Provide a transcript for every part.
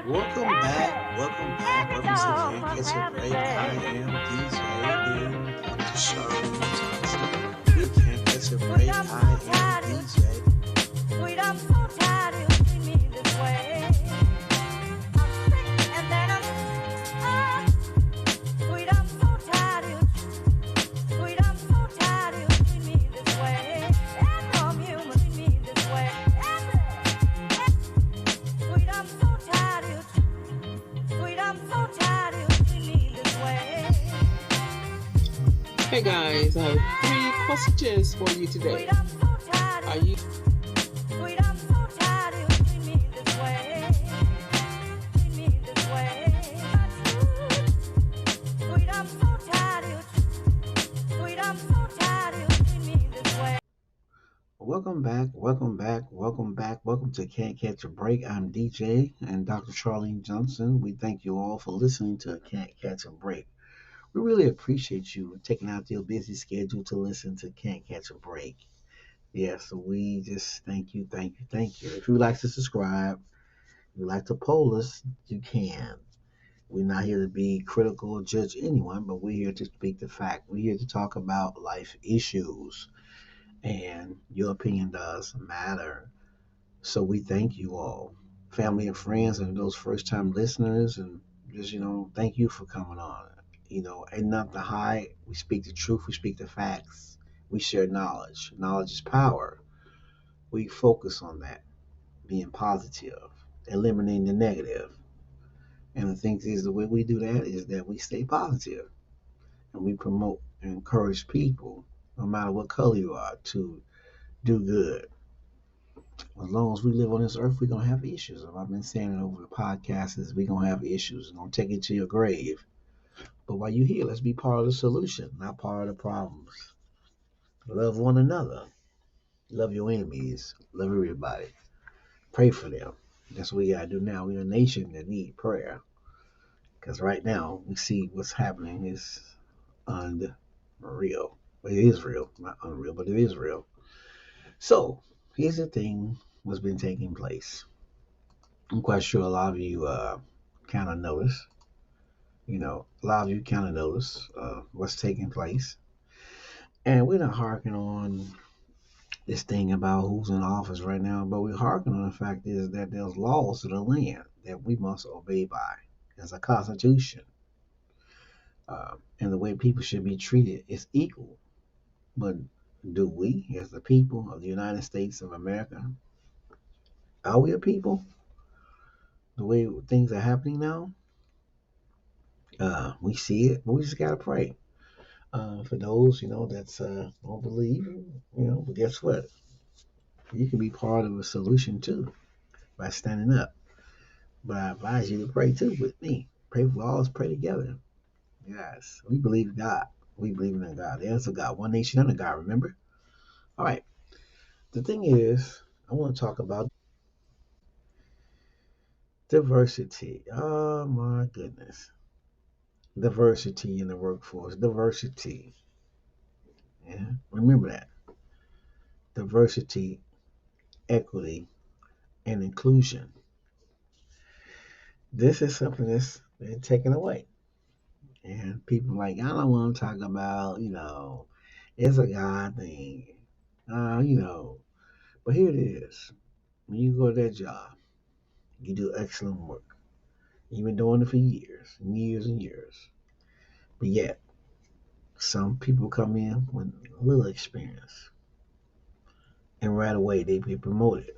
Welcome back. Welcome back. Welcome to Can't Catch a Break. I am DJ Dr. Charlene Johnson. We can't catch a break. I am DJ. Sweet, I'm so tired you see me this way. I'm sick and then sweet, I'm so tired sweet, I'm so tired you see me this way. And from human see me this way. Sweet, I'm so tired sweet, I'm so tired you see me this way. Hey guys, I have 3 questions for you today. Sweet, I'm so tired Are you sweet, I'm so tired you see me this way. See me this way. Sweet, I'm so tired sweet, I'm so tired you see me this way. Welcome back. Welcome back. Welcome back. Welcome to Can't Catch a Break. I'm DJ and Dr. Charlene Johnson. We thank you all for listening to Can't Catch a Break. We really appreciate you taking out your busy schedule to listen to Can't Catch a Break. Yes, we just thank you, thank you, thank you. If you'd like to subscribe, if you'd like to poll us, you can. We're not here to be critical or judge anyone, but we're here to speak the fact. We're here to talk about life issues, and your opinion does matter. So we thank you all, family and friends, and those first time listeners, and just, thank you for coming on. And not to hide, we speak the truth, we speak the facts, we share knowledge. Knowledge is power. We focus on that, being positive, eliminating the negative. And the thing is, the way we do that is that we stay positive and we promote and encourage people, no matter what color you are, to do good. As long as we live on this earth, we're gonna have issues. I've been saying it over the podcast is we're gonna have issues. We're gonna take it to your grave. But while you're here, let's be part of the solution, not part of the problems. Love one another. Love your enemies. Love everybody. Pray for them. That's what we gotta do now. We're a nation that need prayer. Because right now we see what's happening is unreal. Well, it is real, not unreal, but it is real. So here's the thing: what's been taking place. I'm quite sure a lot of you kind of notice. A lot of you kind of notice what's taking place, and we're not harking on this thing about who's in office right now, but we're harking on the fact is that there's laws of the land that we must obey by. There's a constitution, and the way people should be treated is equal. But do we, as the people of the United States of America, are we a people? The way things are happening now, we see it, but we just gotta pray. For those, that's don't believe, but guess what? You can be part of a solution too by standing up. But I advise you to pray too with me. Pray for all. Let's pray together. Yes, we believe in God. We believe in God. There's a God, one nation under God. Remember? All right. The thing is, I want to talk about diversity. Oh my goodness. Diversity in the workforce. Diversity. Yeah. Remember that. Diversity, equity, and inclusion. This is something that's been taken away. And people like, I don't want to talk about, it's a God thing. Uh, you know. But here it is. When you go to that job, you do excellent work. You've been doing it for years and years and years. But yet, some people come in with little experience, and right away they be promoted.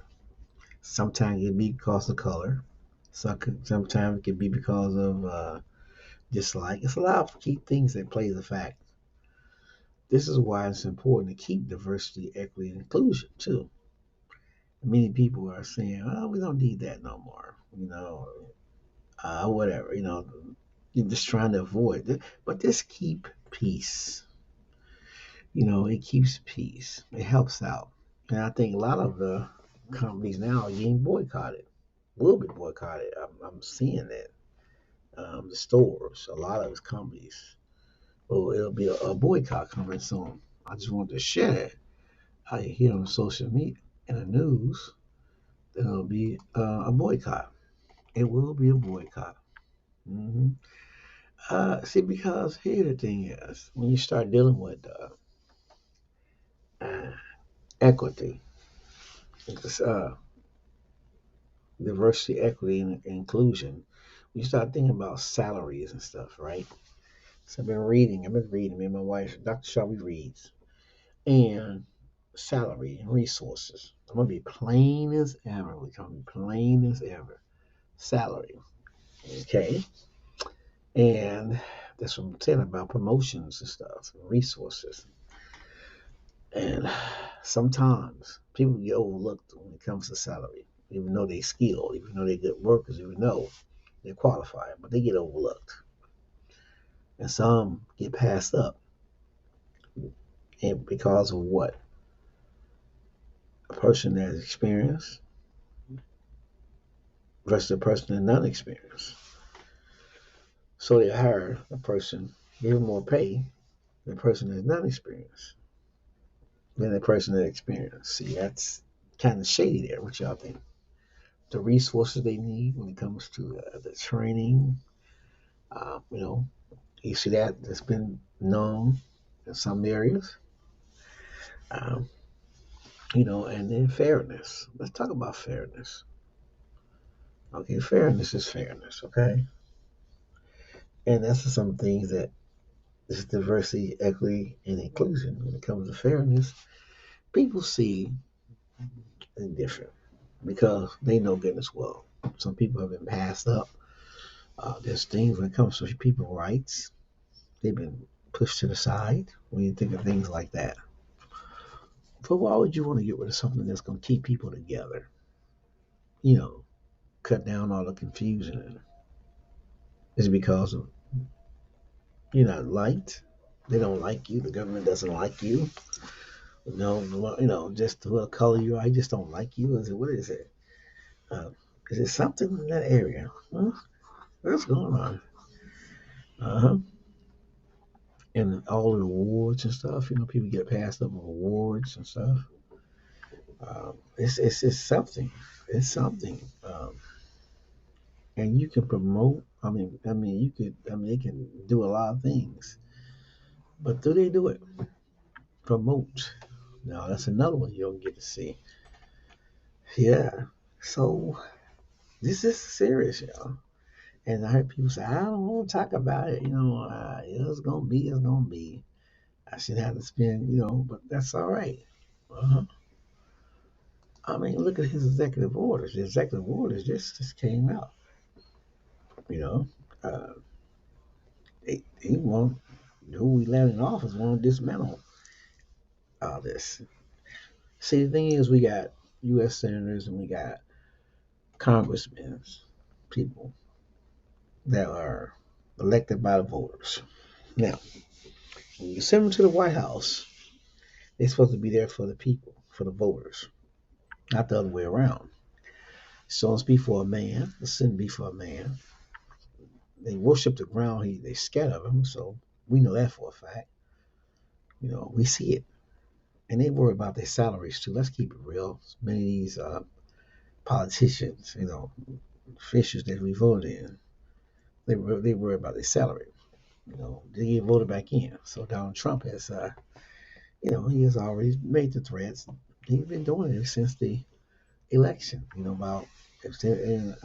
Sometimes it be because of color. Sometimes it can be because of dislike. It's a lot of key things that play the fact. This is why it's important to keep diversity, equity, and inclusion too. Many people are saying, "Oh, we don't need that no more." Whatever. You're just trying to avoid it. But just keep peace. It keeps peace. It helps out. And I think a lot of the companies now are getting boycotted. Will be boycotted. I'm seeing that. The stores, a lot of these companies. Well, it'll be a boycott coming soon. I just wanted to share that. I hear on social media and the news that it'll be a boycott. It will be a boycott. Hmm. See, because here the thing is, when you start dealing with uh, equity, it's, diversity, equity, and inclusion, you start thinking about salaries and stuff, right? So I've been reading, me and my wife, Dr. Shelby reads, and salary and resources. I'm gonna be plain as ever. We're gonna be plain as ever. Salary, okay? And that's what I'm saying about promotions and stuff, and resources. And sometimes people get overlooked when it comes to salary, even though they're skilled, even though they're good workers, even though they're qualified, but they get overlooked. And some get passed up. And because of what? A person that has experience versus a person that not experienced. So they hire a person, give them more pay than a person that's not experienced, than a person that experienced. See, that's kind of shady there. What y'all think? The resources they need when it comes to the training, you know, you see that that's been known in some areas, um, and then fairness. Let's talk about fairness. Okay, fairness is fairness. Okay, and that's some things that this diversity, equity, and inclusion. When it comes to fairness, people see it different because they know goodness well. Some people have been passed up. There's things when it comes to people's rights, they've been pushed to the side when you think of things like that. But why would you want to get rid of something that's going to keep people together? You know, cut down all the confusion. Is it because of you're not liked? They don't like you. The government doesn't like you. No, just the color you are. I just don't like you. Is it what is it? Uh, is it something in that area? Huh? What's going on? Uh huh. And all the awards and stuff. People get passed up with awards and stuff. It's something. It's something. And you can promote. You could. They can do a lot of things, but do they do it? Promote. No, that's another one you don't get to see. Yeah. So this is serious, y'all. And I heard people say, I don't want to talk about it. It's gonna be. It's gonna be. I should have to spend. But that's all right. Uh-huh. Look at his executive orders. The executive orders just came out. You know, uh, he want who we let in office want to dismantle all this. See, the thing is, we got U.S. senators and we got congressmen, people that are elected by the voters. Now, when you send them to the White House, they're supposed to be there for the people, for the voters, not the other way around. So it's be for a man, the sin be for a man. They worship the ground they scared of him, so we know that for a fact. We see it. And they worry about their salaries too. Let's keep it real. Many of these politicians, officials that we voted in, they worry about their salary. They get voted back in. So Donald Trump has, he has already made the threats. He's been doing it since the election. About if they're in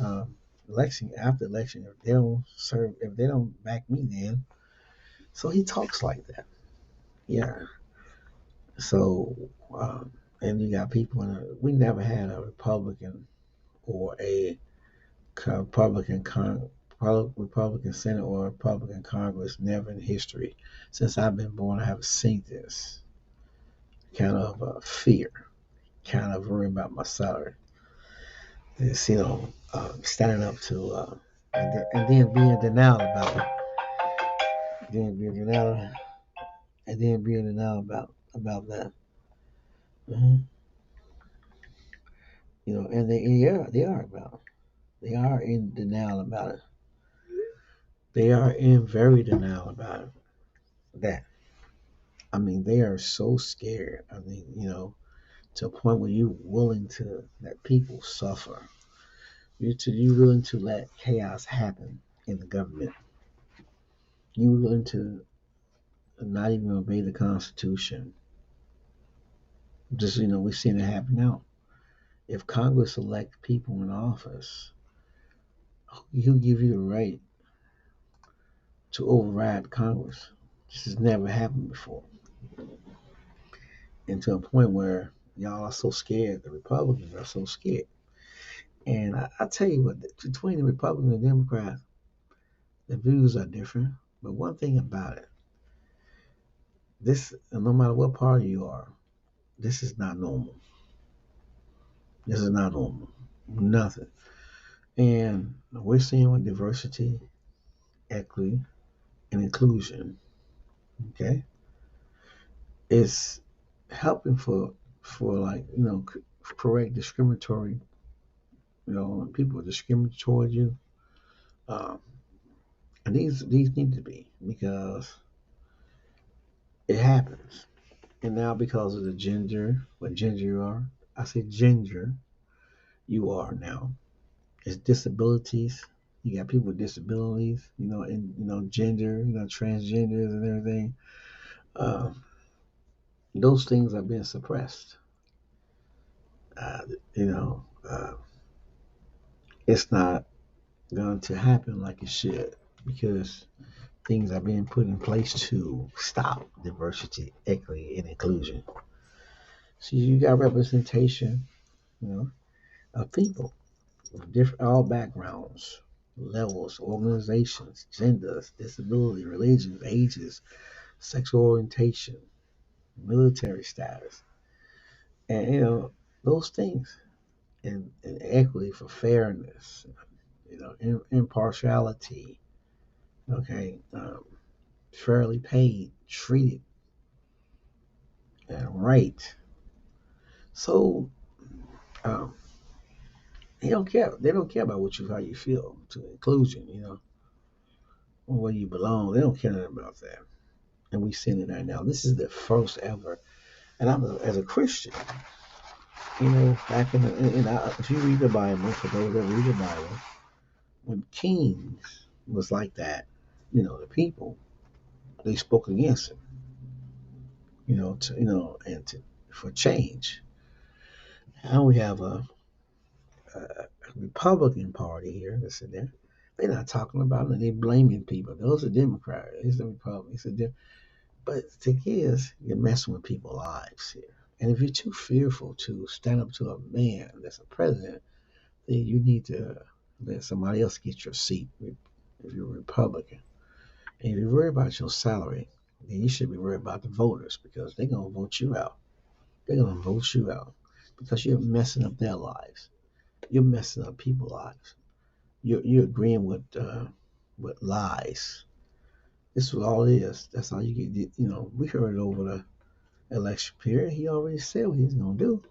election after election, if they don't back me, then so he talks like that. Yeah. So and you got people we never had a Republican or a Republican Republican Senate or Republican Congress, never in history since I've been born. I have seen this kind of fear, kind of worrying about my salary. This, standing up to, and then being denial about it, then being denial, and then being denial about that. hmm and they are they are in denial about it. They are in very denial about it. That they are so scared. To a point where you're willing to let people suffer You willing to let chaos happen in the government. You willing to not even obey the Constitution. Just we've seen it happen now. If Congress elect people in office, he'll give you the right to override Congress. This has never happened before. And to a point where y'all are so scared, the Republicans are so scared. And I tell you what, between the Republicans and Democrats, the views are different. But one thing about it, this, no matter what party you are, this is not normal. This is not normal. Nothing. And we're seeing with diversity, equity, and inclusion, okay, it's helping for like correct discriminatory. When people discriminate toward you, um, and these need to be because it happens. And now because of the gender, what gender you are, I say gender you are now. It's disabilities. You got people with disabilities, and gender, transgenders and everything. Um, those things are being suppressed. Uh, you know, uh, it's not going to happen like it should because things are being put in place to stop diversity, equity, and inclusion. So you got representation, you know, of people of different all backgrounds, levels, organizations, genders, disability, religions, ages, sexual orientation, military status, and those things, and equity for fairness, impartiality, okay, fairly paid, treated, and right. So um, they don't care. They don't care about how you feel to inclusion, or where you belong. They don't care nothing about that. And we seen it right now. This is the first ever. And as a Christian, back if you read the Bible, for those that read the Bible, when kings was like that, the people they spoke against him, and for change. Now we have a Republican Party here that's in there. They're not talking about it. They're blaming people. Those are Democrats. It's the Republicans. But the thing is, you're messing with people's lives here. And if you're too fearful to stand up to a man that's a president, then you need to let somebody else get your seat if you're a Republican. And if you worry about your salary, then you should be worried about the voters because they're going to vote you out. They're going to vote you out because you're messing up their lives. You're messing up people's lives. You're agreeing with lies. This is all it is. That's all you get. We heard it over the election period. He already said what he's gonna do.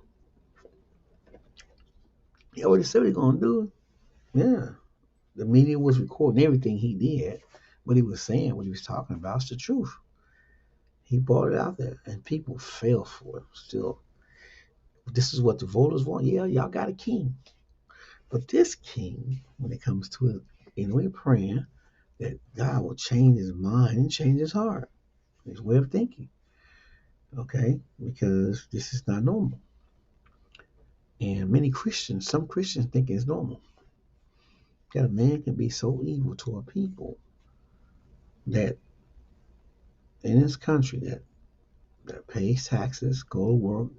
He already said what he's gonna do. Yeah, the media was recording everything he did. What he was saying, what he was talking about, is the truth. He brought it out there, and people fell for it. Still, this is what the voters want. Yeah, y'all got a king, but this king, when it comes to it, we're praying that God will change his mind and change his heart, his way of thinking. Okay, because this is not normal. And some Christians think it's normal that a man can be so evil to a people that in this country that pays taxes, go to work,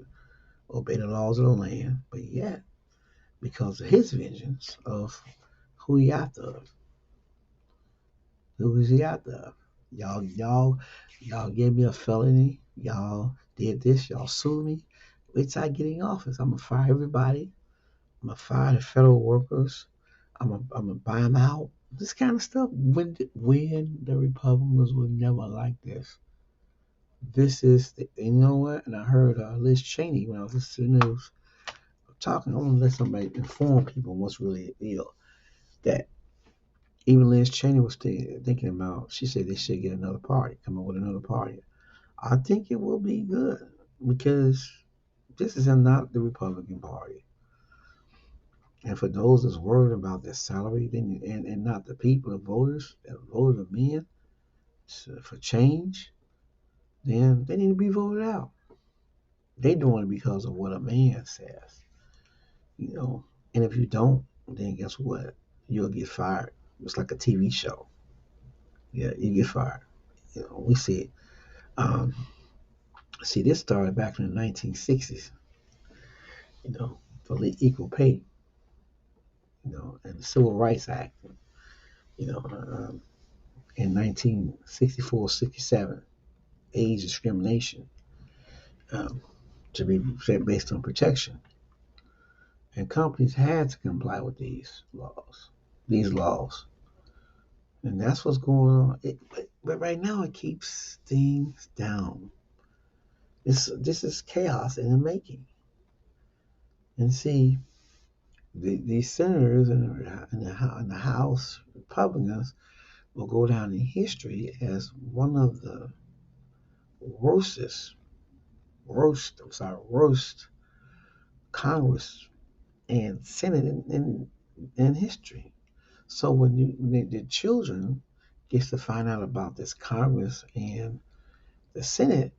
obey the laws of the land, but yet because of his vengeance of who he after, who is he after? Y'all gave me a felony. Y'all did this. Y'all sued me. Wait till I get in office. I'm gonna fire everybody. I'm gonna fire the federal workers. I'm gonna buy them out. This kind of stuff. When the Republicans were never like this. This is, you know what? And I heard Liz Cheney when I was listening to the news talking. I want to let somebody inform people what's really ill. That even Liz Cheney was thinking about. She said they should get another party, come up with another party. I think it will be good because this is not the Republican Party. And for those that's worried about their salary, then and not the people, the voters that voted them in for change, then they need to be voted out. They doing it because of what a man says, you know. And if you don't, then guess what? You'll get fired. It's like a TV show. Yeah, you get fired. You know, we see it. Um, See, this started back in the 1960s. You know, for the equal pay. You know, and the Civil Rights Act. You know, in 1964, 67, age discrimination um, to be based on protection, and companies had to comply with these laws. These laws, and that's what's going on. But right now, it keeps things down. This is chaos in the making. And see, these senators in the House, Republicans, will go down in history as one of the worstest, worst Congress and Senate in history. So when the children gets to find out about this Congress and the Senate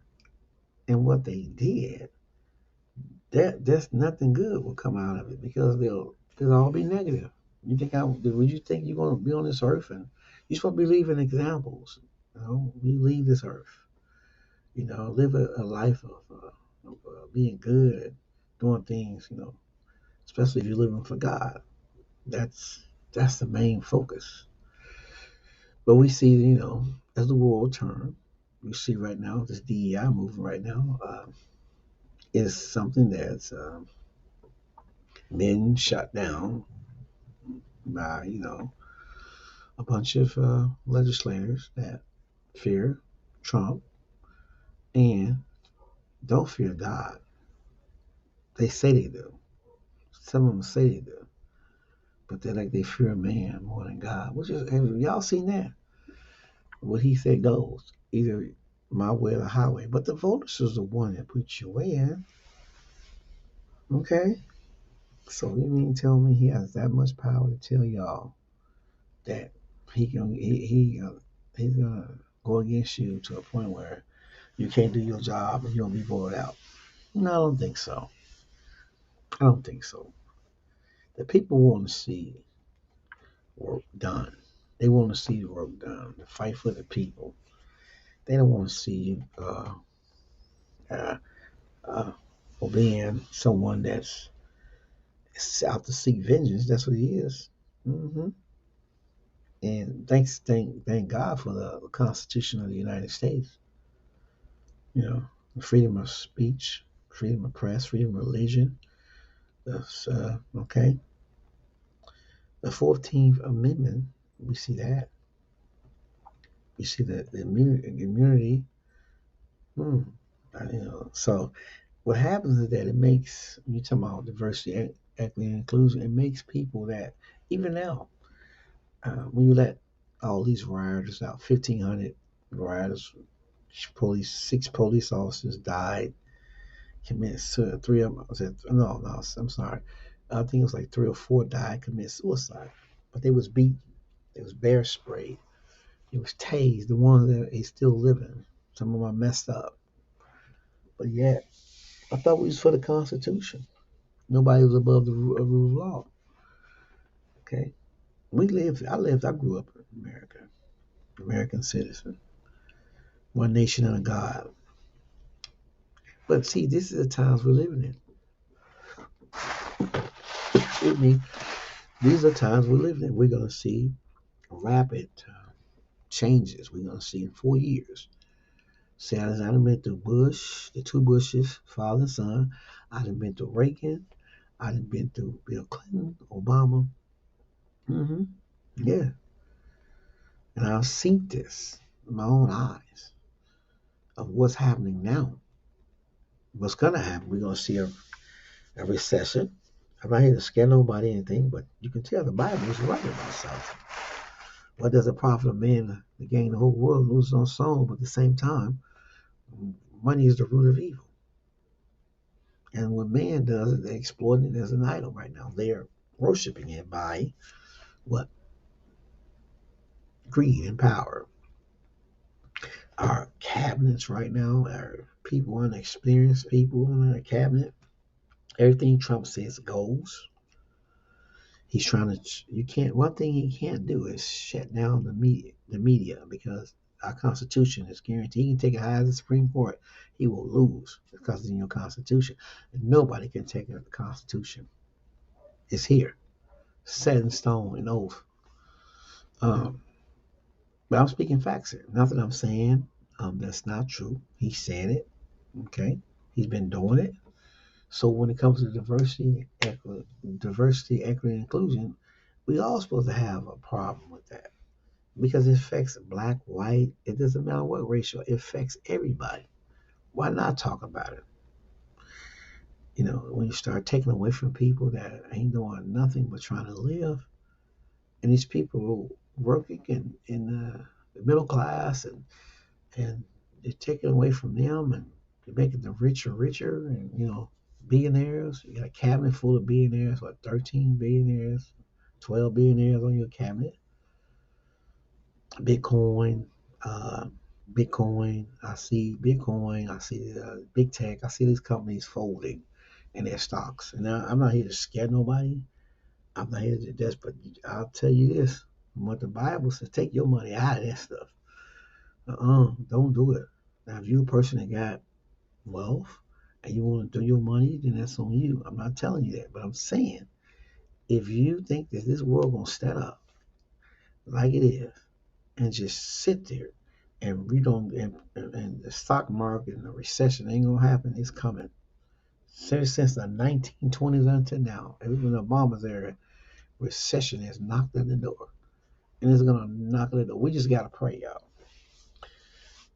and what they did, there's nothing good will come out of it because they'll all be negative. Would you think you're gonna be on this earth and you're supposed to be leaving examples? You know, we leave this earth. You know, live a life of being good, doing things. You know, especially if you're living for God. That's that's the main focus. But we see, you know, as the world turns, we see right now this DEI movement right now is something that's been shut down by, you know, a bunch of legislators that fear Trump and don't fear God. They say they do. Some of them say they do, but they're like they fear man more than God. Which is, have y'all seen that? What he said goes, either my way or the highway. But the voters is the one that puts you in. Okay, so you mean tell me he has that much power to tell y'all that he's gonna go against you to a point where you can't do your job and you'll be voted out? No, I don't think so. I don't think so. The people want to see work done. They want to see the work done. To fight for the people. They don't want to see you uh, uh, being someone that's out to seek vengeance. That's what he is. Hmm. And thank God for the Constitution of the United States. You know, freedom of speech, freedom of press, freedom of religion. That's okay. The 14th Amendment, we see that. You see the immunity. Hmm. You know, so what happens is that it makes, when you talk about diversity, equity, and inclusion, it makes people that, even now, when you let all these rioters out, 1,500 rioters, six police officers died, committed suicide. Three of them, was it, no, I'm sorry. I think it was like three or four died, committed suicide. But they was beat, they was bear sprayed, it was tased. The ones that is still living, some of them are messed up. But yet, I thought we was for the Constitution. Nobody was above the rule of law. Okay, I grew up in America, American citizen, one nation under God. But see, this is the times we're living in. Excuse me. These are times we're living in. We're going to see rapid changes. We're going to see in 4 years. See, I've been through Bush, the two Bushes, father and son. I've been through Reagan. I've been through Bill Clinton, Obama. Hmm. Yeah. And I've seen this with my own eyes of what's happening now. What's going to happen? We're going to see a recession. I'm not here to scare nobody or anything, but you can tell the Bible is right about something. What does it profit a man to gain the whole world and lose his own soul? But at the same time, money is the root of evil. And what man does is they exploit it as an idol right now. There. worshiping it by what? Greed and power. Our cabinets right now are people, unexperienced people in our cabinet. Everything Trump says goes. He's trying to. You can't. One thing he can't do is shut down the media. The media, because our Constitution is guaranteed. He can take it high as the Supreme Court. He will lose because it's in your Constitution. And nobody can take the Constitution. It's here, set in stone, an oath. Um, but I'm speaking facts here. Nothing I'm saying that's not true. He said it. Okay, he's been doing it. So when it comes to diversity, equity, and inclusion, we all supposed to have a problem with that because it affects black, white. It doesn't matter what racial. It affects everybody. Why not talk about it? When you start taking away from people that ain't doing nothing but trying to live, and these people working in the middle class, and they're taking away from them, and they're making the richer richer, and billionaires. You got a cabinet full of billionaires, what, 13 billionaires, 12 billionaires on your cabinet. Bitcoin, uh, Bitcoin. I see Bitcoin. I see big tech. I see these companies folding in their stocks. And now I'm not here to scare nobody. I'm not here to this, but I'll tell you this: what the Bible says, take your money out of that stuff. Don't do it. Now, if you're a person that got wealth and you want to do your money, then that's on you. I'm not telling you that, but I'm saying if you think that this world gonna stand up like it is and just sit there and we don't and the stock market and the recession ain't gonna happen, it's coming. Since the 1920s until now, even Obama's era, recession has knocked at the door, and it's gonna knock at the door. We just gotta pray, y'all.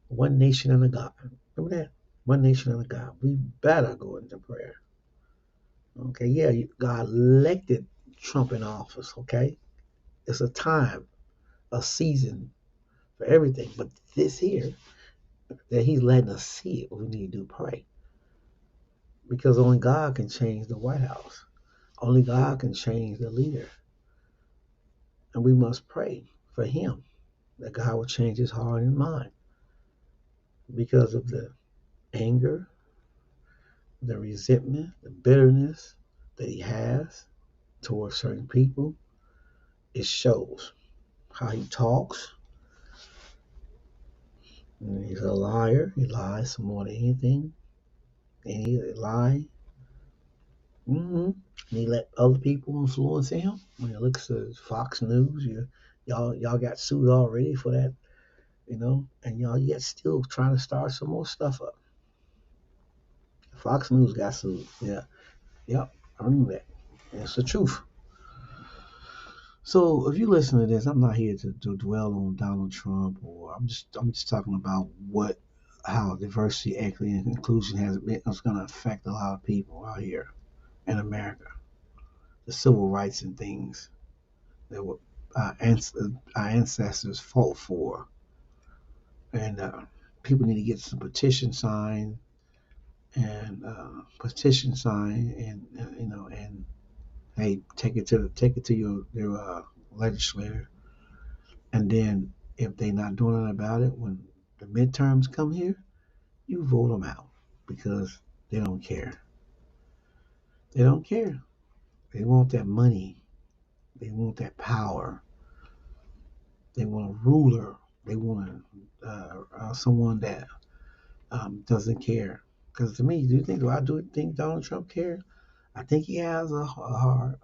One nation under God. Remember that? One nation under God. We better go into prayer. Okay, yeah, God elected Trump in office. Okay, it's a time, a season for everything. But this here, that He's letting us see it, we need to pray because only God can change the White House. Only God can change the leader, and we must pray for Him that God will change His heart and mind because of the anger, the resentment, the bitterness that He has towards certain people. It shows how He talks. He's a liar. He lies more than anything. And he lie. And he let other people influence him. When you look at Fox News, y'all got sued already for that, and y'all yet still trying to start some more stuff up. Fox News got sued. Yeah, yep, I knew that. It's the truth. So if you listen to this, I'm not here to dwell on Donald Trump, or I'm just talking about how diversity, equity, and inclusion is going to affect a lot of people out here in America. The civil rights and things that our ancestors fought for, and people need to get some petition sign, and hey, take it to your legislator, and then if they're not doing anything about it when the midterms come here, you vote them out because they don't care. They don't care. They want that money. They want that power. They want a ruler. They want someone that doesn't care. Because to me, do I think Donald Trump cares? I think he has a heart.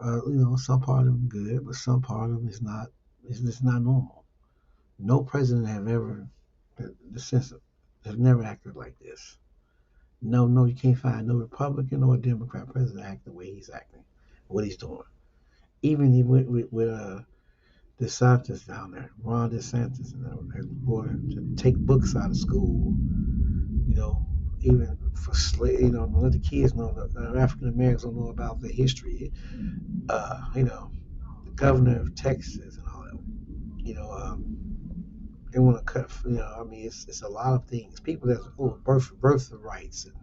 Some part of him good, but some part of him is not. It's just not normal. No president have ever, the sense of, have never acted like this. No, no, you can't find no Republican or Democrat president act the way he's acting, what he's doing. Even he went with DeSantis down there, Ron DeSantis, going to take books out of school, you know, even for let the kids know that African Americans don't know about the history. The governor of Texas and all that. They want to cut. I mean, it's a lot of things. People that's birth rights, and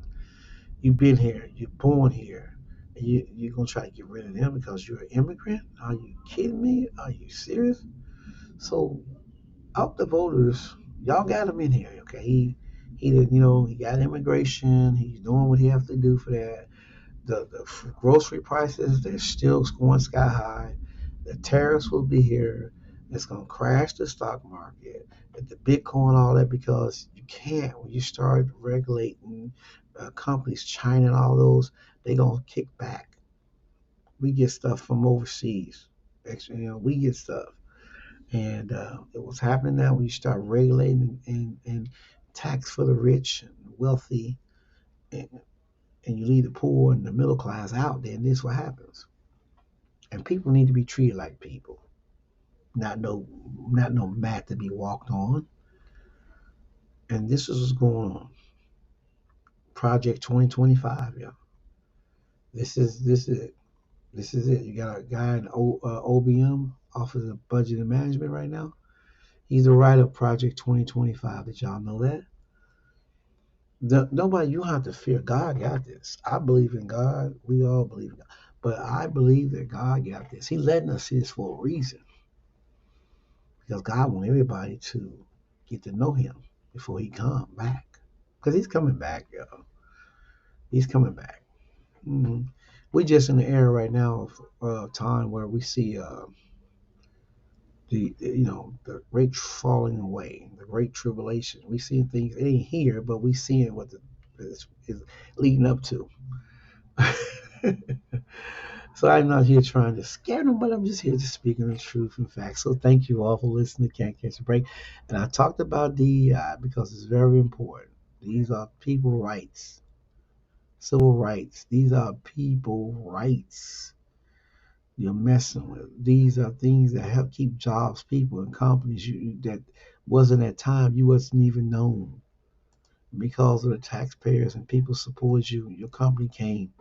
you've been here, you're born here, You're gonna try to get rid of them because you're an immigrant? Are you kidding me? Are you serious? So out the voters, y'all got him in here, okay? He did, he got immigration. He's doing what he has to do for that. The grocery prices, they're still going sky high. The tariffs will be here. It's going to crash the stock market, the Bitcoin, all that, because you can't, when you start regulating companies, China and all those, they're going to kick back. We get stuff from overseas. We get stuff. And it was happening now when you start regulating and tax for the rich and wealthy, and, and you leave the poor and the middle class out, then this is what happens. And people need to be treated like people, not no mat to be walked on. And this is what's going on. Project 2025, yeah. This is it. This is it. You got a guy in OBM, Office of Budget and Management, right now. He's the writer of Project 2025. Did y'all know that? Nobody, you don't have to fear. God got this. I believe in God. We all believe in God. But I believe that God got this. He letting us see this for a reason. Because God wants everybody to get to know him before he come back. Because he's coming back, y'all. He's coming back. hmm We just in the era right now of time where we see the great falling away, the great tribulation. We see things, it ain't here, but we seeing what is leading up to. So I'm not here trying to scare them, but I'm just here to speaking the truth and facts. So thank you all for listening to Can't Catch a Break. And I talked about DEI because it's very important. These are people rights, civil rights. These are people rights you're messing with. These are things that help keep jobs, people, and companies that wasn't at time you wasn't even known because of the taxpayers and people support you. Your company came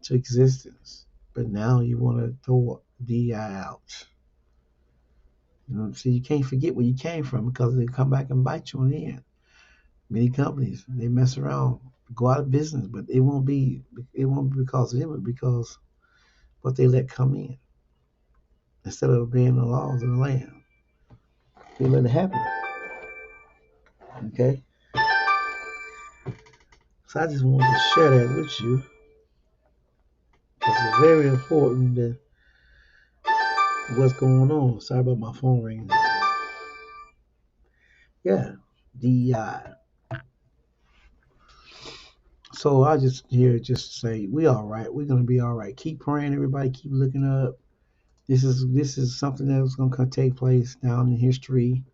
to existence, but now you want to throw DI out. See, you can't forget where you came from because they come back and bite you in the end. Many companies they mess around, go out of business, but it won't be because of them, but because what they let come in instead of obeying the laws of the land. They let it happen. Okay, so I just wanted to share that with you because it's very important that what's going on. Sorry about my phone ringing. Yeah, DEI. So I just here just to say we all right. We're gonna be all right. Keep praying, everybody. Keep looking up. This is something that's gonna take place down in history.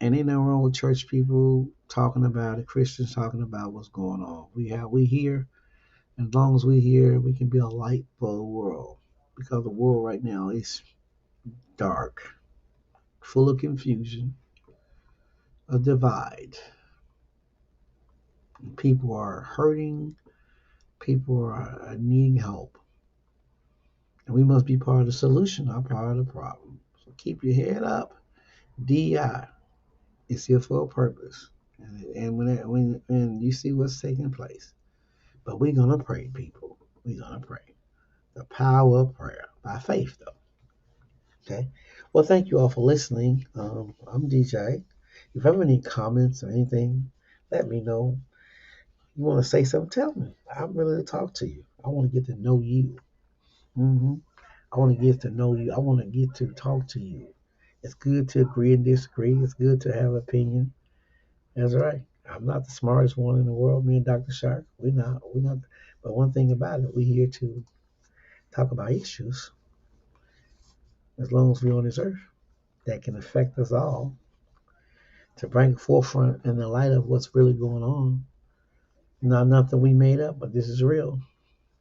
And ain't nothing wrong with church people talking about it, Christians talking about what's going on. We here. As long as we here, we can be a light for the world because the world right now is dark, full of confusion, a divide. People are hurting. People are needing help. And we must be part of the solution, not part of the problem. So keep your head up. DI is here for a purpose. And when you see what's taking place. But we're going to pray, people. We're going to pray. The power of prayer by faith, though. Okay. Well, thank you all for listening. I'm DJ. If you have any comments or anything, let me know. You want to say something, tell me. I'm ready to talk to you. I want to get to know you. hmm I want to get to know you. I want to get to talk to you. It's good to agree and disagree. It's good to have opinion. That's right. I'm not the smartest one in the world. Me and Dr. Shark, we're not. We're not. But one thing about it, we're here to talk about issues as long as we're on this earth that can affect us all to bring forefront in the light of what's really going on. Not nothing we made up, but this is real.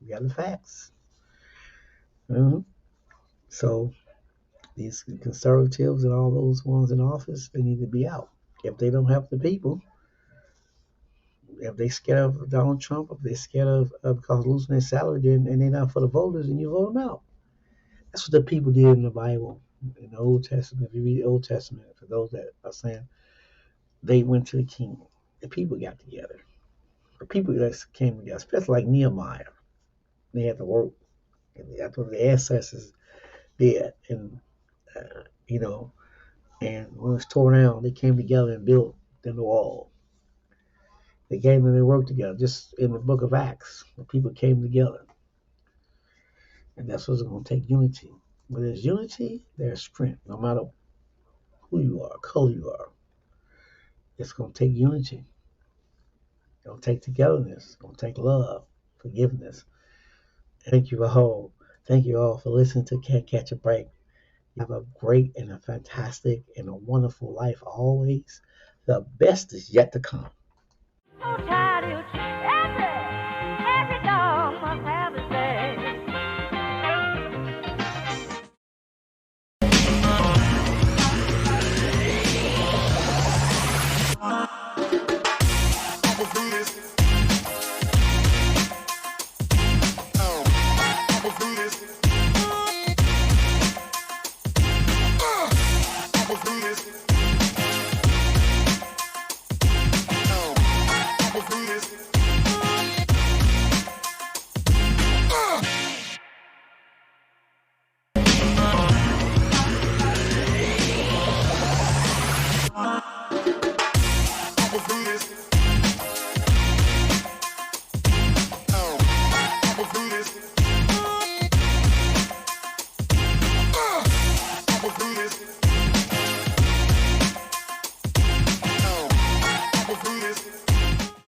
We got the facts. hmm So these conservatives and all those ones in office, they need to be out. If they don't help the people, if they scared of Donald Trump, if they're scared of because losing their salary, then and they're not for the voters, and you vote them out. That's what the people did in the Bible, in the Old Testament. If you read the Old Testament, for those that are saying they went to the king, the people got together. The people that came together, especially like Nehemiah. They had to work. And that's what the ancestors did. And, you know, and when it was torn down, they came together and built the wall. They came and they worked together. Just in the book of Acts, the people came together. And that's what's going to take unity. When there's unity, there's strength. No matter who you are, color you are, it's going to take unity. It's going to take togetherness. It's going to take love, forgiveness. Thank you all. Thank you all for listening to Can't Catch a Break. You have a great and a fantastic and a wonderful life always. The best is yet to come. So tired of